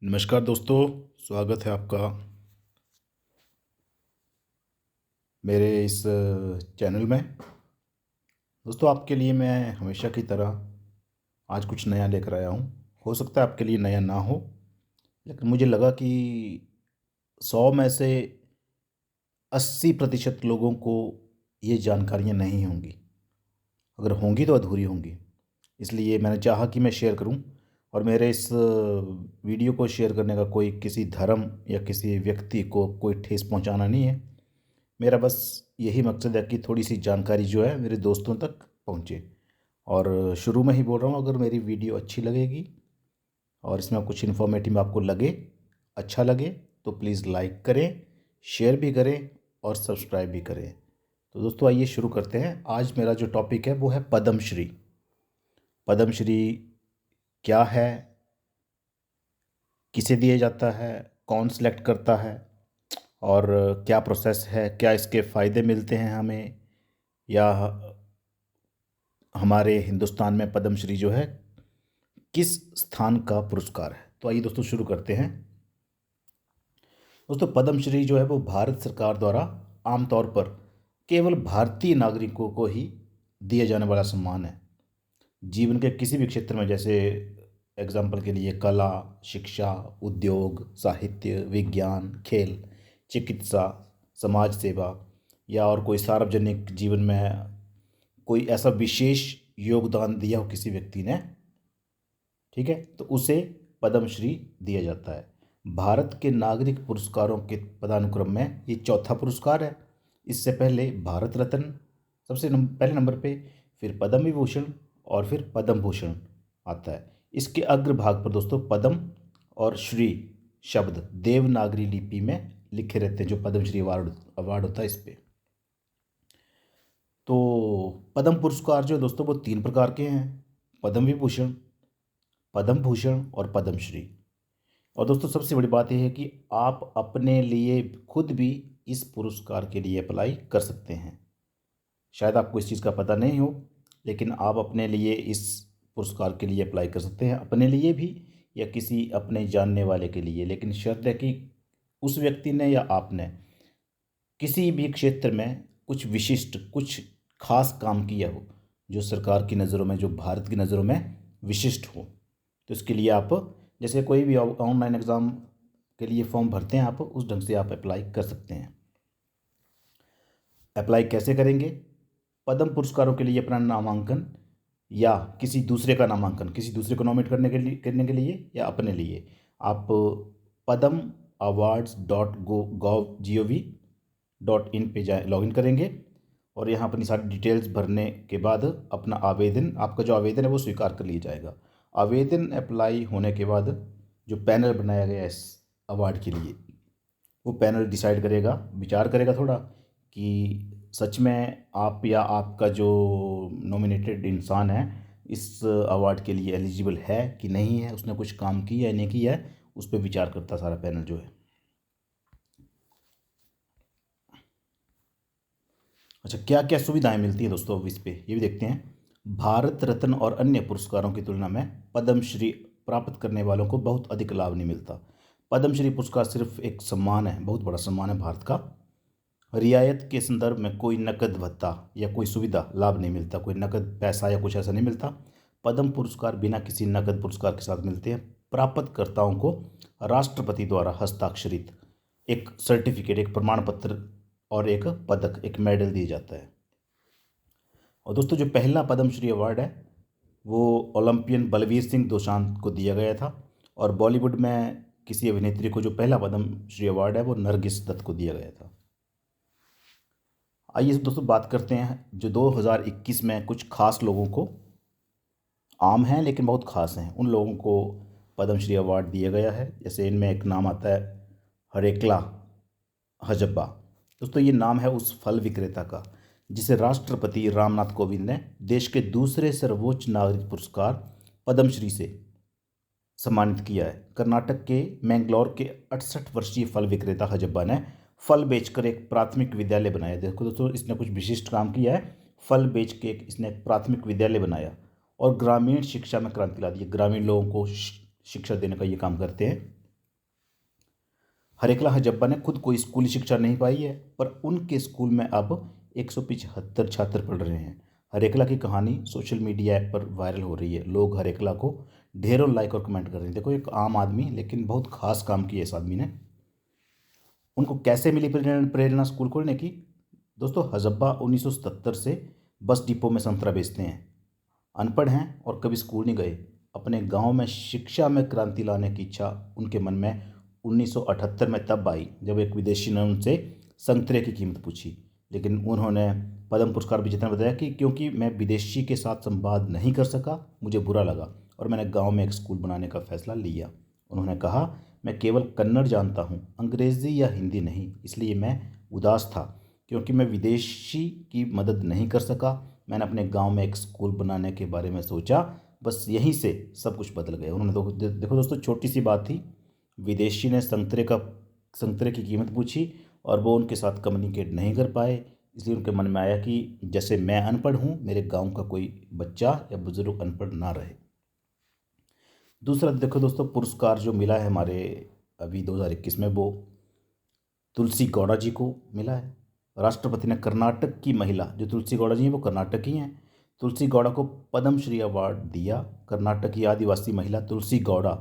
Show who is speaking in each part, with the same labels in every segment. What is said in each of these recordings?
Speaker 1: नमस्कार दोस्तों। स्वागत है आपका मेरे इस चैनल में। दोस्तों, आपके लिए मैं हमेशा की तरह आज कुछ नया लेकर आया हूँ। हो सकता है आपके लिए नया ना हो, लेकिन मुझे लगा कि 100 में से 80% लोगों को ये जानकारियाँ नहीं होंगी। अगर होंगी तो अधूरी होंगी, इसलिए मैंने चाहा कि मैं शेयर करूं। और मेरे इस वीडियो को शेयर करने का कोई किसी धर्म या किसी व्यक्ति को कोई ठेस पहुंचाना नहीं है। मेरा बस यही मकसद है कि थोड़ी सी जानकारी जो है मेरे दोस्तों तक पहुंचे। और शुरू में ही बोल रहा हूँ, अगर मेरी वीडियो अच्छी लगेगी और इसमें कुछ इन्फॉर्मेटिव आपको लगे, अच्छा लगे, तो प्लीज़ लाइक करें, शेयर भी करें और सब्सक्राइब भी करें। तो दोस्तों, आइए शुरू करते हैं। आज मेरा जो टॉपिक है वो है पद्मश्री। पद्मश्री क्या है, किसे दिया जाता है, कौन सेलेक्ट करता है, और क्या प्रोसेस है, क्या इसके फ़ायदे मिलते हैं हमें, या हमारे हिंदुस्तान में पद्मश्री जो है किस स्थान का पुरस्कार है। तो आइए दोस्तों शुरू करते हैं। दोस्तों, पद्मश्री जो है वो भारत सरकार द्वारा आमतौर पर केवल भारतीय नागरिकों को ही दिए जाने वाला सम्मान है। जीवन के किसी भी क्षेत्र में, जैसे एग्जाम्पल के लिए कला, शिक्षा, उद्योग, साहित्य, विज्ञान, खेल, चिकित्सा, समाज सेवा, या और कोई सार्वजनिक जीवन में कोई ऐसा विशेष योगदान दिया हो किसी व्यक्ति ने, ठीक है, तो उसे पद्मश्री दिया जाता है। भारत के नागरिक पुरस्कारों के पदानुक्रम में ये चौथा पुरस्कार है। इससे पहले भारत रत्न सबसे पहले नंबर पे, फिर पद्म विभूषण और फिर पद्म भूषण आता है। इसके अग्रभाग पर दोस्तों पद्म और श्री शब्द देवनागरी लिपि में लिखे रहते हैं, जो पद्मश्री अवार्ड अवार्ड होता है इस पे। तो पद्म पुरस्कार जो है दोस्तों वो 3 प्रकार के हैं: पद्म विभूषण, पद्म भूषण और पद्मश्री। और दोस्तों, सबसे बड़ी बात यह है कि आप अपने लिए खुद भी इस पुरस्कार के लिए अप्लाई कर सकते हैं। शायद आपको इस चीज़ का पता नहीं हो, लेकिन आप अपने लिए इस पुरस्कार के लिए अप्लाई कर सकते हैं, अपने लिए भी या किसी अपने जानने वाले के लिए। लेकिन शर्त है कि उस व्यक्ति ने या आपने किसी भी क्षेत्र में कुछ विशिष्ट, कुछ खास काम किया हो, जो सरकार की नज़रों में, जो भारत की नज़रों में विशिष्ट हो। तो इसके लिए आप, जैसे कोई भी ऑनलाइन एग्ज़ाम के लिए फॉर्म भरते हैं, आप उस ढंग से आप अप्लाई कर सकते हैं। अप्लाई कैसे करेंगे? पद्म पुरस्कारों के लिए अपना नामांकन या किसी दूसरे का नामांकन, किसी दूसरे को नॉमिनेट करने के लिए या अपने लिए, आप पद्म अवार्ड्स डॉट gov.in पे जाए, लॉगिन करेंगे और यहाँ अपनी सारी डिटेल्स भरने के बाद अपना आवेदन, आपका जो आवेदन है वो स्वीकार कर लिया जाएगा। आवेदन अप्लाई होने के बाद जो पैनल बनाया गया है इस अवार्ड के लिए, वो पैनल डिसाइड करेगा, विचार करेगा थोड़ा, कि सच में आप या आपका जो नॉमिनेटेड इंसान है इस अवार्ड के लिए एलिजिबल है कि नहीं है, उसने कुछ काम किया है नहीं किया है, उस पर विचार करता सारा पैनल जो है। अच्छा, क्या क्या सुविधाएं मिलती हैं दोस्तों, अब इस पे ये भी देखते हैं। भारत रत्न और अन्य पुरस्कारों की तुलना में पद्मश्री प्राप्त करने वालों को बहुत अधिक लाभ नहीं मिलता। पद्मश्री पुरस्कार सिर्फ एक सम्मान है, बहुत बड़ा सम्मान है भारत का। रियायत के संदर्भ में कोई नकद भत्ता या कोई सुविधा लाभ नहीं मिलता, कोई नकद पैसा या कुछ ऐसा नहीं मिलता। पद्म पुरस्कार बिना किसी नकद पुरस्कार के साथ मिलते हैं। प्राप्तकर्ताओं को राष्ट्रपति द्वारा हस्ताक्षरित एक सर्टिफिकेट, एक प्रमाण पत्र और एक पदक, एक मेडल दिया जाता है। और दोस्तों, जो पहला पद्मश्री अवार्ड है वो ओलंपियन बलवीर सिंह दोसांझ को दिया गया था। और बॉलीवुड में किसी अभिनेत्री को जो पहला पद्मश्री अवार्ड है वो नरगिस दत्त को दिया गया था। आइए दोस्तों बात करते हैं जो 2021 में कुछ खास लोगों को, आम हैं लेकिन बहुत खास हैं, उन लोगों को पद्मश्री अवार्ड दिया गया है। जैसे इनमें एक नाम आता है हरेकला हजब्बा। दोस्तों, ये नाम है उस फल विक्रेता का जिसे राष्ट्रपति रामनाथ कोविंद ने देश के दूसरे सर्वोच्च नागरिक पुरस्कार पद्मश्री से सम्मानित किया है। कर्नाटक के मैंगलोर के 68 वर्षीय फल विक्रेता हजब्बा ने फल बेचकर एक प्राथमिक विद्यालय बनाया। देखो दोस्तों, इसने कुछ विशिष्ट काम किया है। फल बेच के इसने एक प्राथमिक विद्यालय बनाया और ग्रामीण शिक्षा में क्रांति ला दी। ग्रामीण लोगों को शिक्षा देने का ये काम करते हैं। हरेकला हजब्बा ने खुद कोई स्कूली शिक्षा नहीं पाई है, पर उनके स्कूल में अब 175 छात्र पढ़ रहे हैं। हरेकला की कहानी सोशल मीडिया ऐप पर वायरल हो रही है। लोग हरेकला को ढेरों लाइक और कमेंट कर रहे हैं। देखो, एक आम आदमी, लेकिन बहुत खास काम किया इस आदमी ने। उनको कैसे मिली प्रेरणा स्कूल खोलने की? दोस्तों, हजब्बा 1977 से बस डिपो में संतरा बेचते हैं। अनपढ़ हैं और कभी स्कूल नहीं गए। अपने गांव में शिक्षा में क्रांति लाने की इच्छा उनके मन में 1978 में तब आई जब एक विदेशी ने उनसे संतरे की कीमत पूछी। लेकिन उन्होंने पद्म पुरस्कार विजेता ने बताया कि क्योंकि मैं विदेशी के साथ संवाद नहीं कर सका, मुझे बुरा लगा और मैंने गांव में एक स्कूल बनाने का फैसला लिया। उन्होंने कहा, मैं केवल कन्नड़ जानता हूँ, अंग्रेज़ी या हिंदी नहीं। इसलिए मैं उदास था क्योंकि मैं विदेशी की मदद नहीं कर सका। मैंने अपने गांव में एक स्कूल बनाने के बारे में सोचा, बस यहीं से सब कुछ बदल गया। उन्होंने देखो दोस्तों, छोटी सी बात थी। विदेशी ने संतरे की कीमत पूछी और वो उनके साथ कम्युनिकेट नहीं कर पाए। इसलिए उनके मन में आया कि जैसे मैं अनपढ़ हूँ, मेरे गांव का कोई बच्चा या बुजुर्ग अनपढ़ ना रहे। दूसरा देखो दोस्तों, पुरस्कार जो मिला है हमारे अभी 2021 में, वो तुलसी गौड़ा जी को मिला है। राष्ट्रपति ने कर्नाटक की महिला, जो तुलसी गौड़ा जी हैं वो कर्नाटक की हैं, तुलसी गौड़ा को पद्म श्री अवार्ड दिया। कर्नाटक की आदिवासी महिला तुलसी गौड़ा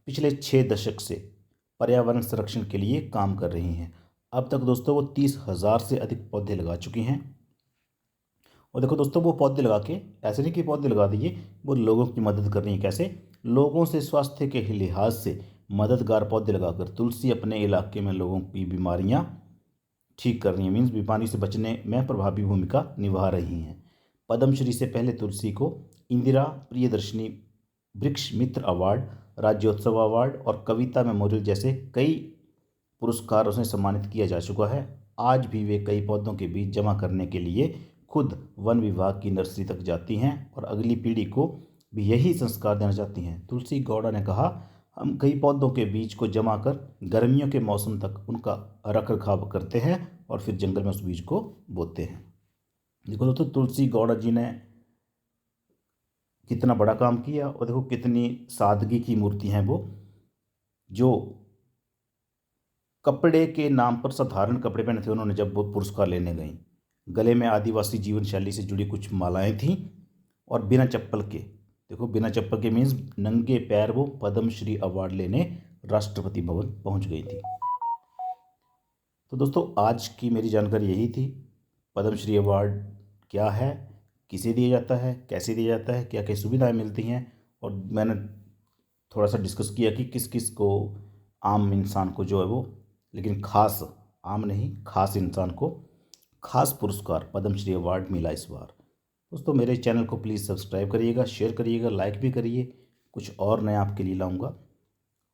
Speaker 1: पिछले 6 दशक से पर्यावरण संरक्षण के लिए काम कर रही हैं। अब तक दोस्तों वो 30,000 से अधिक पौधे लगा चुकी हैं। और देखो दोस्तों, वो पौधे लगा के ऐसे नहीं कि पौधे लगा दिए, वो लोगों की मदद कर रही हैं। कैसे? लोगों से स्वास्थ्य के लिहाज से मददगार पौधे लगाकर तुलसी अपने इलाके में लोगों की बीमारियां ठीक कर रही हैं, मीन्स बीमारी से बचने में प्रभावी भूमिका निभा रही हैं। पद्मश्री से पहले तुलसी को इंदिरा प्रियदर्शनी वृक्ष मित्र अवार्ड, राज्योत्सव अवार्ड और कविता मेमोरियल जैसे कई पुरस्कारों से सम्मानित किया जा चुका है। आज भी वे कई पौधों के बीज जमा करने के लिए खुद वन विभाग की नर्सरी तक जाती हैं और अगली पीढ़ी को भी यही संस्कार देना चाहती हैं। तुलसी गौड़ा ने कहा, हम कई पौधों के बीज को जमा कर गर्मियों के मौसम तक उनका रख रखाव करते हैं और फिर जंगल में उस बीज को बोते हैं। देखो दोस्तों, तुलसी गौड़ा जी ने कितना बड़ा काम किया और देखो कितनी सादगी की मूर्ति हैं वो, जो कपड़े के नाम पर साधारण कपड़े पहने थे उन्होंने जब वो पुरस्कार लेने गई। गले में आदिवासी जीवन शैली से जुड़ी कुछ मालाएं थीं और बिना चप्पल के, देखो बिना चप्पल के मीन्स नंगे पैर वो पद्मश्री अवार्ड लेने राष्ट्रपति भवन पहुंच गई थी। तो दोस्तों, आज की मेरी जानकारी यही थी। पद्मश्री अवार्ड क्या है, किसे दिया जाता है, कैसे दिया जाता है, क्या क्या सुविधाएं मिलती हैं, और मैंने थोड़ा सा डिस्कस किया कि किस किस को, आम इंसान को जो है वो, लेकिन खास, आम नहीं खास इंसान को खास पुरस्कार पद्मश्री अवार्ड मिला इस बार। दोस्तों, मेरे चैनल को प्लीज़ सब्सक्राइब करिएगा, शेयर करिएगा, लाइक भी करिए। कुछ और नया आपके लिए लाऊंगा।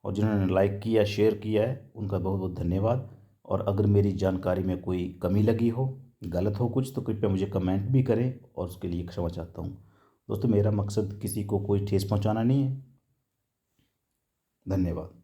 Speaker 1: और जिन्होंने लाइक किया, शेयर किया है, उनका बहुत बहुत धन्यवाद। और अगर मेरी जानकारी में कोई कमी लगी हो, गलत हो कुछ, तो कृपया मुझे कमेंट भी करें और उसके लिए क्षमा चाहता हूँ। दोस्तों, मेरा मकसद किसी को कोई ठेस पहुँचाना नहीं है। धन्यवाद।